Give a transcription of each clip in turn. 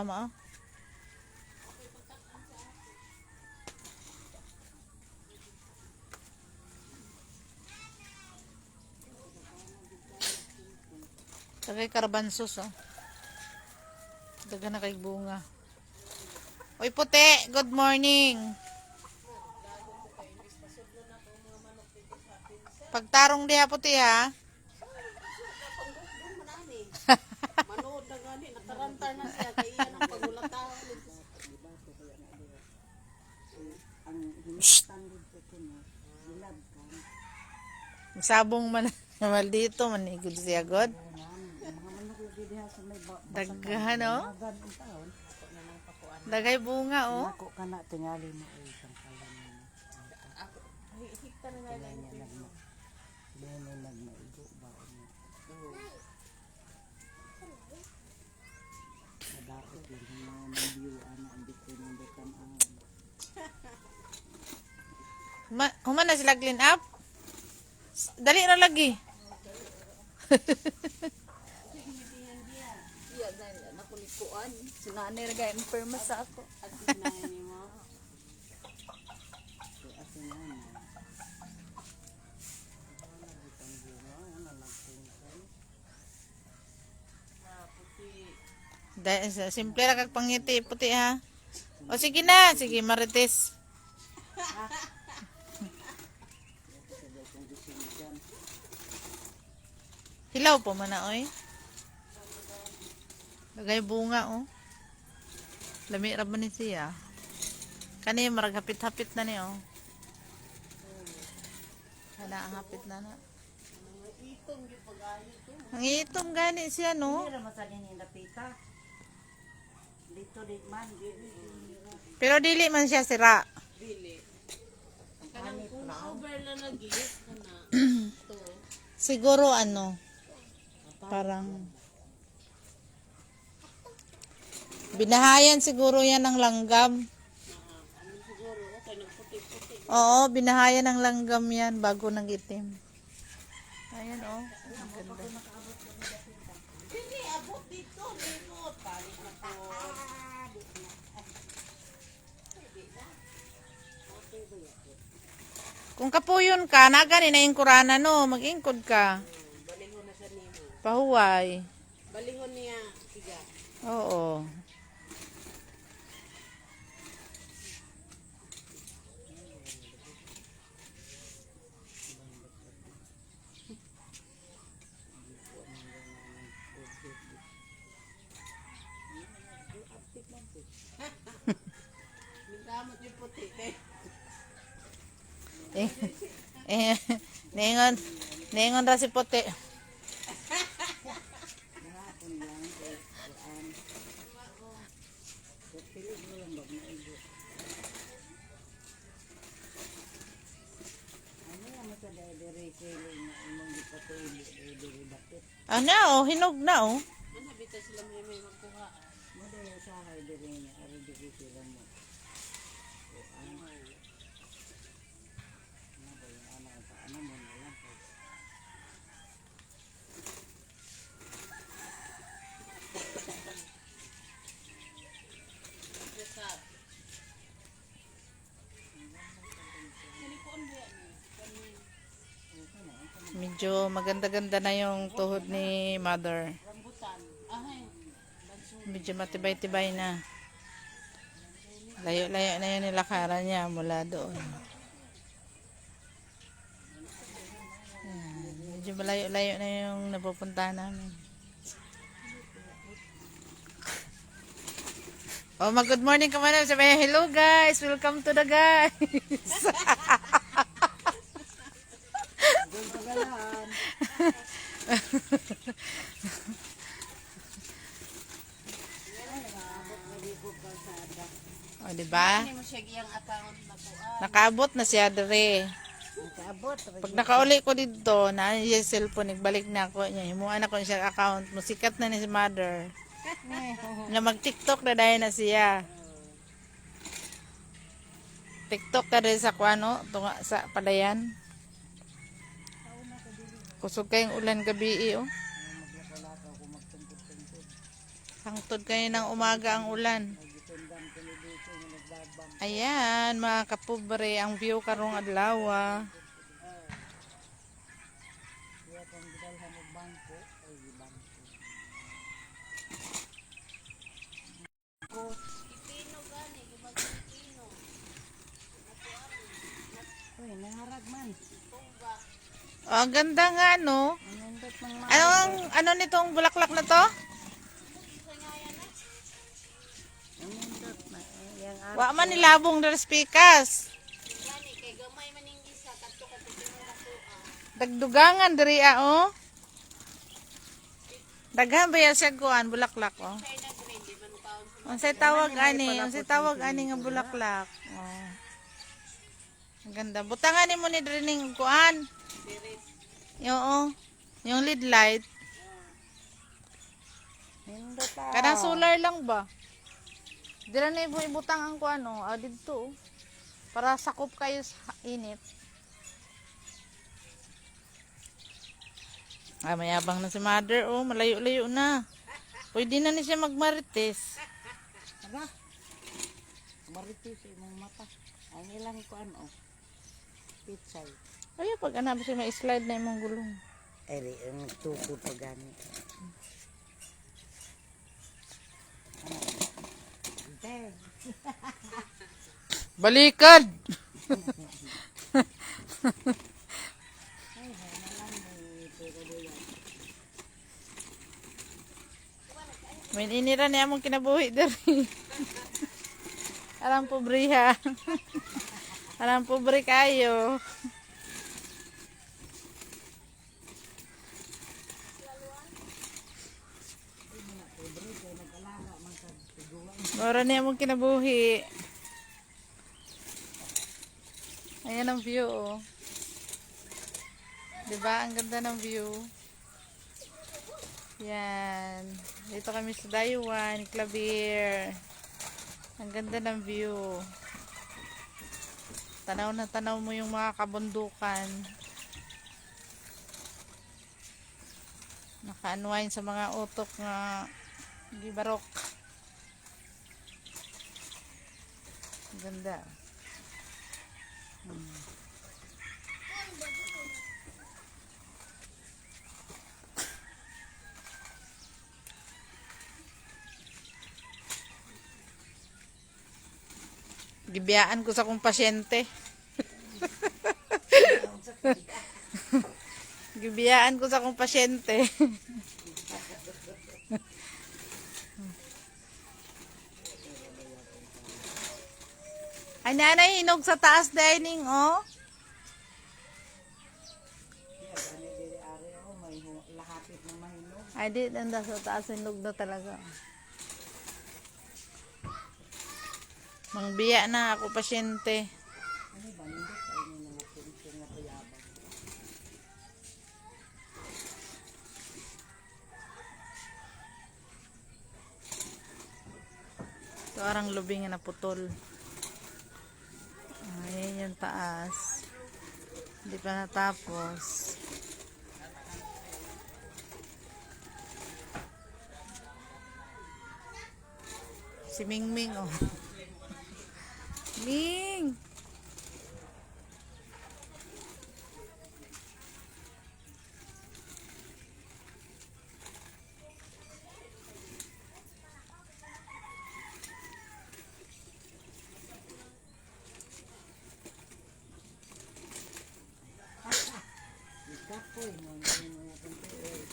Mo. Tagay karabansos, oh. Daga na kay bunga. Uy, puti. Good morning. Pagtarong diha, puti, ha? Manood na gani, natarantar na siya. Kaya iyan ang pagulataw. Sabong man. Maldito, manigod siya, God. Daghan, oh. Dagay bunga, oh. Ako ka na, tingali mo ay isang kalan mo. Hikta na nga lang yung nagmaigo ba? Madakot yun, yung mga nabiyuan na ang dito ng dekanaan. Human na sila clean up? Dali na lagi. Iya, gano'n, nakulikuan. Sinanay na gano'n, perma sa ako. At sinanay mo. At sinanay. Simple lang kag pangiti, puti, ha? O sige na, sige, Marites. Hilaw po man na, oy. Lagay bunga, oh. Lami ra ba ni siya? Kani marag hapit-hapit na ni, oh. Hala, ang hapit na na. Ang itom gani siya, no? Hindi naman sa ninindapita. Dito, di man. Pero dili man siya sira. Dili. Kanang kung over na nag-iis ka na. Ito. Siguro ano, parang binahayan siguro yan ng langgam. Ano siguro, okay, nagputi-puti. Oo, binahayan ng langgam yan bago nag-itim. Ayan, oh. Hindi, abot dito. Limot. Panik na po. Kung kapuyon ka, nagani na ingkurana, no? Mag-ingkod ka. Balingon na siya nimo. Pahuway. Balingon niya. Siga. Oo. Nagkamot yung puti. Ningon ra si puti. Ano, oh, hinog na, oh. Ano, bita sila may magkuha. Model sa hay dire niya ari dire sila mo. Ano mo na lang. Medyo maganda-ganda na yung tuhod ni mother. Rambutan. Ahay. Medyo matibay-tibay na. Layo-layo na yung nilakaran niya mula doon. Ayan. Medyo malayo-layo na yung napupuntahan namin. Oh, mag-good morning ka man. Sabi, hello guys, welcome to the guys. O, diba? Hindi mo siya giyang account na kuha. Nakaabot na siya dere. Nakaabot. Pag nakauli ko dito, na yung cellphone, nagbalik na ako niya. Himuan ako siya account. Musikat na ni si mother. Nga mag-tiktok na dahil na siya. TikTok ka rin sa kuano, tunga sa palayan. Kusog kayong ulan gabi, oh. Hangtod kayo ng umaga ang ulan. Nagitundang ko ni dito yung nagbabang. Ayan, mga kapobre, ang view karong adlaw. Kaya kung gidalhan ng bangko, ay bangko. Uy, nangarag man. Oh, ang ganda nga, no? Anindot mang Ano nitong bulaklak na to? Anindot na. Yang Wa man nilabong dari spikas. Dagdugangan diri oh. Daghan ba yan siya kuan bulaklak oh. Unsay tawag ani nga bulaklak. Oh. Ang ganda. Butangan nimo ni diri ning kuan. Oo. Yung lead light. Nindot ah. Kanang solar lang ba? Dira na ibutang ang kuan oh. Dito oh. Para sakop kayo sa init. Mayabang na si mother, oh, malayo-layo na. Pwede na ni siya magmarites. Aba. Maritis sa imong mata. Ang ilang kuan oh. Pitsay. Ay, pag anap siya may slide na imong gulong. Eri, ang tuko pa gani. Ante. Balikad! Ay, hanalan mo ito kaduyan. May inira niya mong kinabuhi dari. Alam pobre ha. Alam pobre kayo. Ora niya mong kinabuhi. Ayan ang view oh. Diba? Ang ganda ng view. Yan. Dito kami sa Daiwan, Clavier. Ang ganda ng view. Tanaw na tanaw mo yung mga kabundukan. Naka-unwind sa mga utok na gibarok. Ang ganda. Gibiyaan ko sa kong pasyente. Gibiyaan ko sa kong pasyente. Ay, nanay, hinog sa taas dining, oh. Lahapit na mahinog. Ay, di, nanda sa taas, hinog na talaga. Mangbiya na ako, pasyente. Ano ba? Nindot ay may mga pinsyon na kuyabang. Ito arang lubing na putol. Ayan yung taas. Hindi pa natapos. Si Mingming, oh. Ming! Kapoy, mga natin ito eh.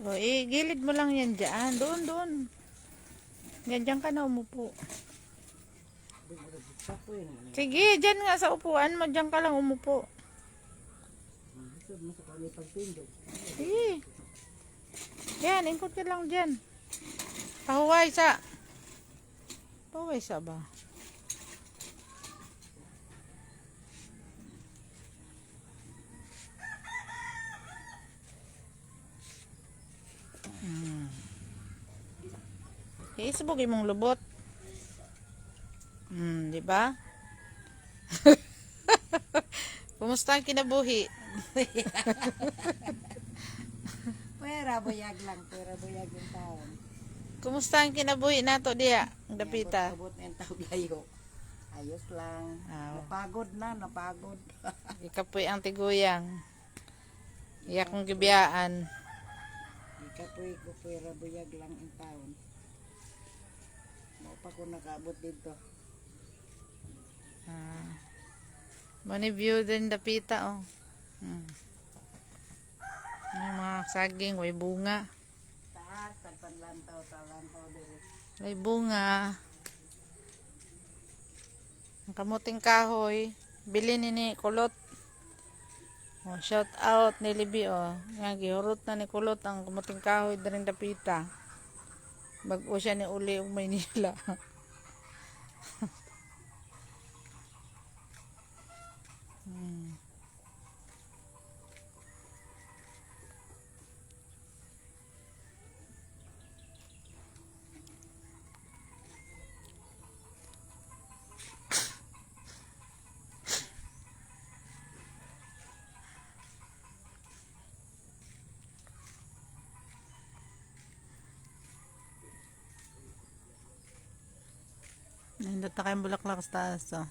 O, gilid mo lang yan dyan. Doon. Yan dyan ka na umupo. Kapoy naman. Sige, dyan nga sa upuan mo. Dyan ka lang umupo. Gusto mo sa kami pagpindog. Sige. Yan, ingkot ka lang dyan. Pahuway sa. Pahuway sa ba? Isubog imong lubot. Di ba? Kumusta ang kinabuhi? Pwera buyag lang, pwera buyag yung taon. Kumusta ang kinabuhi nato diya? Ang dapita. Abot na yung taong layo. Ayos lang. Ah. Napagod na, napagod. Ikapoy ang tiguyang. Iyak kong gibiyaan. Ikapoy ko pwera buyag lang yung taon. Mau pa ko nakaabot dito. Mani view din dapita oh. May mga saging, may bunga. Taas, tagpanlantaw, talantaw dito. May bunga. Ang kamuting kahoy. Bili ni Kulot. Oh, shout out ni Libby oh. Nga gihurot na ni Kulot ang kamuting kahoy din dapita. Bago siya ni uli og Maynila. Nindot na kayong bulaklak sa taas oh.